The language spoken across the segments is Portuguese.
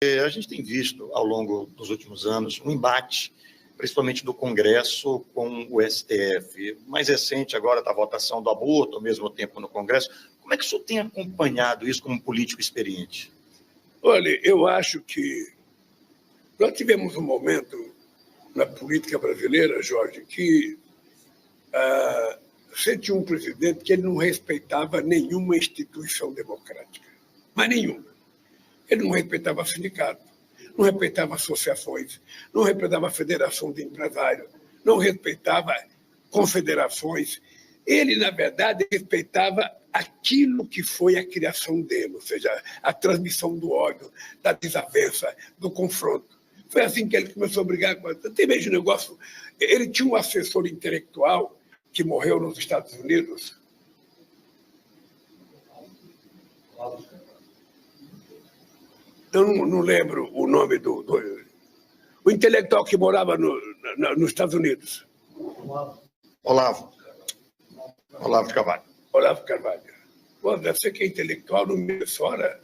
A gente tem visto, ao longo dos últimos anos, um embate, principalmente do Congresso com o STF. O mais recente agora da votação do aborto, ao mesmo tempo no Congresso. Como é que o senhor tem acompanhado isso como um político experiente? Olha, eu acho que nós tivemos um momento na política brasileira, Jorge, que você tinha um presidente que ele não respeitava nenhuma instituição democrática, mas nenhuma. Ele não respeitava sindicato, não respeitava associações, não respeitava a federação de empresários, não respeitava confederações. Ele, na verdade, respeitava aquilo que foi a criação dele, ou seja, a transmissão do ódio, da desavença, do confronto. Foi assim que ele começou a brigar com... Tem mesmo negócio... Ele tinha um assessor intelectual que morreu nos Estados Unidos. Eu não lembro o nome do o intelectual que morava nos Estados Unidos. Olavo de Carvalho. Olavo Carvalho. Você que é intelectual, não me chora.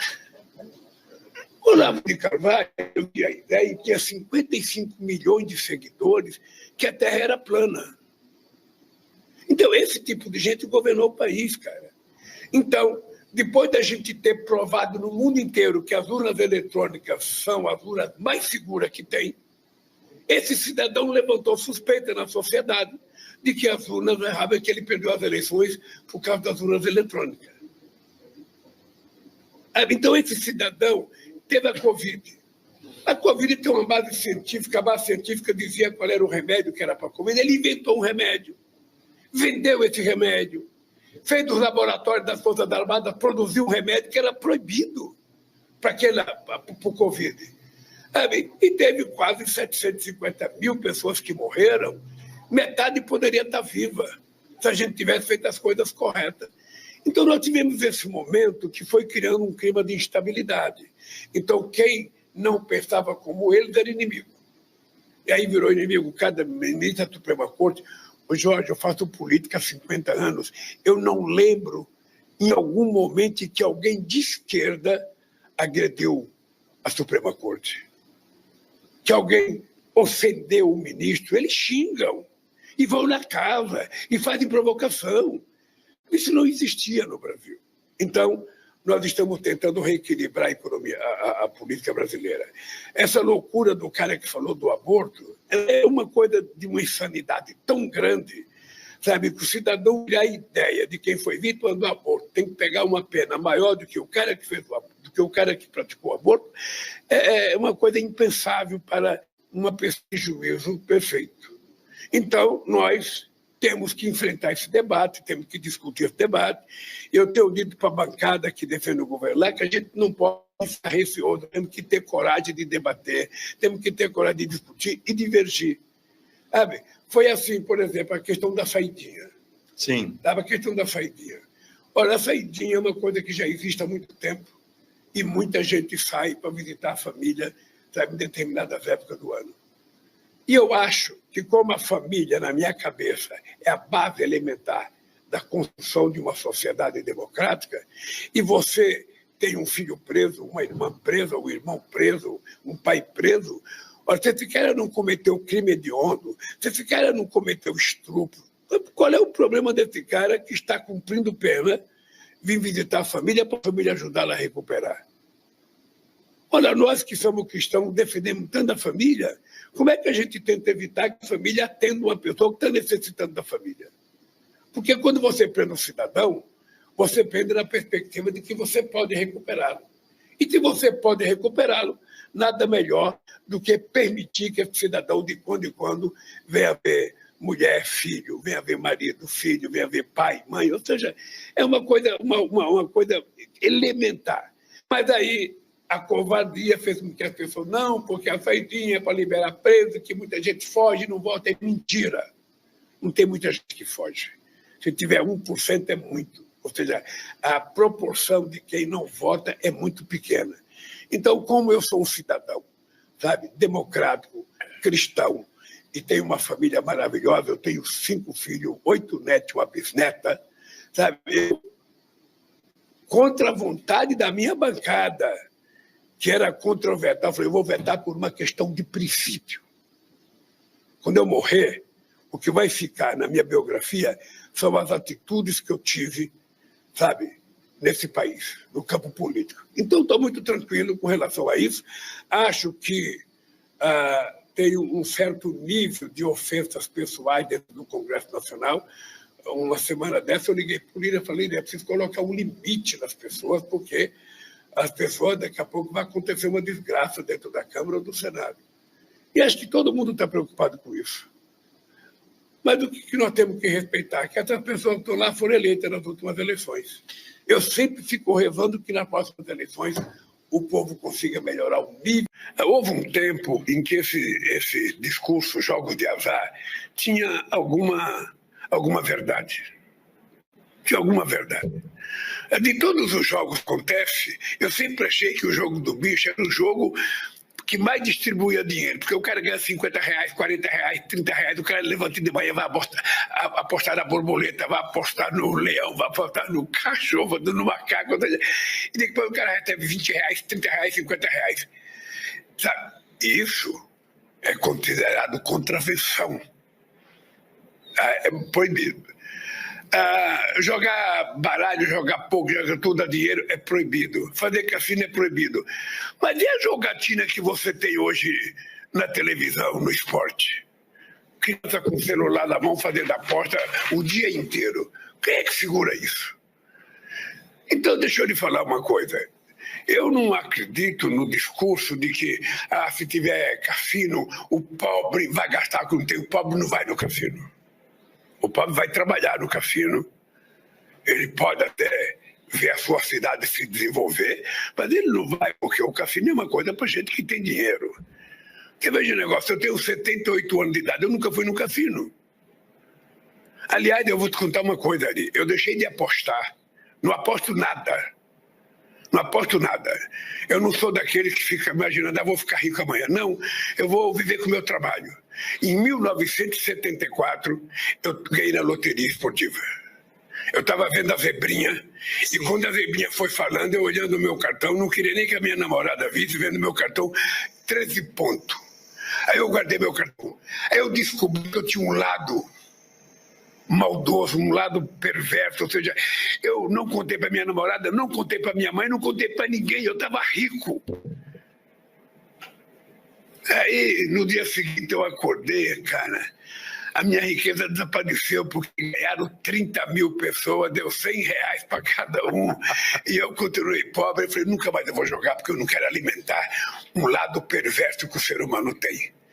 Olavo de Carvalho, eu tinha a ideia, tinha 55 milhões de seguidores, que a Terra era plana. Então, esse tipo de gente governou o país, cara. Então, depois da gente ter provado no mundo inteiro que as urnas eletrônicas são as urnas mais seguras que tem, esse cidadão levantou suspeita na sociedade de que as urnas erravam, que ele perdeu as eleições por causa das urnas eletrônicas. Então, esse cidadão teve a Covid. A Covid tem uma base científica, a base científica dizia qual era o remédio que era para a Covid. Ele inventou um remédio, vendeu esse remédio, fez dos laboratórios das Forças Armadas, produziu um remédio que era proibido para o Covid. E teve quase 750 mil pessoas que morreram, metade poderia estar viva, se a gente tivesse feito as coisas corretas. Então, nós tivemos esse momento que foi criando um clima de instabilidade. Então, quem não pensava como eles era inimigo. E aí virou inimigo. Cada ministro da Suprema Corte... Jorge, eu faço política há 50 anos. Eu não lembro, em algum momento, que alguém de esquerda agrediu a Suprema Corte. Que alguém ofendeu o ministro. Eles xingam e vão na casa e fazem provocação. Isso não existia no Brasil. Então, nós estamos tentando reequilibrar a economia, a política brasileira. Essa loucura do cara que falou do aborto é uma coisa de uma insanidade tão grande, sabe, que o cidadão tem a ideia de quem foi vítima do aborto tem que pegar uma pena maior do que o cara que fez o aborto, do que o cara que praticou o aborto, é uma coisa impensável para uma pessoa de juízo perfeito. Então, nós temos que enfrentar esse debate, temos que discutir esse debate. Eu tenho dito para a bancada que defende o governo lá que a gente não pode ficar receoso, temos que ter coragem de debater, temos que ter coragem de discutir e divergir. Sabe? Foi assim, por exemplo, a questão da saidinha. Sim. A questão da saidinha. Olha, a saidinha é uma coisa que já existe há muito tempo e muita gente sai para visitar a família, sabe, em determinadas épocas do ano. E eu acho que, como a família, na minha cabeça, é a base elementar da construção de uma sociedade democrática, e você tem um filho preso, uma irmã presa, um irmão preso, um pai preso, se esse cara não cometeu crime hediondo, se esse cara não cometeu estupro, qual é o problema desse cara que está cumprindo pena vir visitar a família para a família ajudá-la a recuperar? Olha, nós que somos cristãos defendemos tanto a família, como é que a gente tenta evitar que a família atenda uma pessoa que está necessitando da família? Porque quando você prende um cidadão, você prende na perspectiva de que você pode recuperá-lo. E se você pode recuperá-lo, nada melhor do que permitir que esse cidadão, de quando em quando, venha ver mulher, filho, venha ver marido, filho, venha ver pai, mãe. Ou seja, é uma coisa elementar. Mas aí a covardia fez com que as pessoas não, porque a saidinha é para liberar preso, que muita gente foge e não volta. É mentira. Não tem muita gente que foge. Se tiver 1% é muito. Ou seja, a proporção de quem não vota é muito pequena. Então, como eu sou um cidadão, sabe, democrático, cristão, e tenho uma família maravilhosa, eu tenho 5 filhos, 8 netos, uma bisneta, sabe, eu, contra a vontade da minha bancada, que era contra eu vetar. Eu falei, eu vou vetar por uma questão de princípio. Quando eu morrer, o que vai ficar na minha biografia são as atitudes que eu tive, sabe, nesse país, no campo político. Então, estou muito tranquilo com relação a isso. Acho que tem um certo nível de ofensas pessoais dentro do Congresso Nacional. Uma semana dessa, eu liguei para o Lira e falei, é preciso colocar um limite nas pessoas, porque as pessoas, daqui a pouco, vai acontecer uma desgraça dentro da Câmara ou do Senado. E acho que todo mundo está preocupado com isso. Mas o que nós temos que respeitar? Que essas pessoas que estão lá foram eleitas nas últimas eleições. Eu sempre fico rezando que nas próximas eleições o povo consiga melhorar o nível. Houve um tempo em que esse discurso, jogos de azar, tinha alguma verdade. Tinha alguma verdade. De todos os jogos que acontece, eu sempre achei que o jogo do bicho era o jogo que mais distribuía dinheiro, porque o cara ganha R$50, R$40, R$30, o cara levanta de manhã, vai apostar na borboleta, vai apostar no leão, vai apostar no cachorro, no macaco, e depois o cara recebe R$20, R$30, R$50. Sabe? Isso é considerado contravenção. É proibido. Jogar baralho, jogar poker, jogar tudo a dinheiro é proibido. Fazer cassino é proibido. Mas e a jogatina que você tem hoje na televisão, no esporte? Criança com o celular na mão fazendo aposta o dia inteiro. Quem é que segura isso? Então, deixa eu lhe falar uma coisa. Eu não acredito no discurso de que se tiver cassino, o pobre vai gastar com o tempo. O pobre não vai no cassino. O pobre vai trabalhar no cassino, ele pode até ver a sua cidade se desenvolver, mas ele não vai, porque o cassino é uma coisa para gente que tem dinheiro. Você veja o negócio, eu tenho 78 anos de idade, eu nunca fui no cassino. Aliás, eu vou te contar uma coisa ali, eu deixei de apostar, não aposto nada. Não aposto nada. Eu não sou daqueles que fica imaginando, vou ficar rico amanhã. Não, eu vou viver com o meu trabalho. Em 1974, eu ganhei na loteria esportiva. Eu estava vendo a zebrinha, e quando a zebrinha foi falando, eu olhando o meu cartão, não queria nem que a minha namorada visse, vendo meu cartão, 13 pontos. Aí eu guardei meu cartão. Aí eu descobri que eu tinha um lado maldoso, um lado perverso, ou seja, eu não contei para minha namorada, não contei para minha mãe, não contei para ninguém, eu estava rico. Aí, no dia seguinte, eu acordei, cara, a minha riqueza desapareceu, porque ganharam 30 mil pessoas, deu R$100 para cada um, e eu continuei pobre. Eu falei, nunca mais eu vou jogar, porque eu não quero alimentar um lado perverso que o ser humano tem.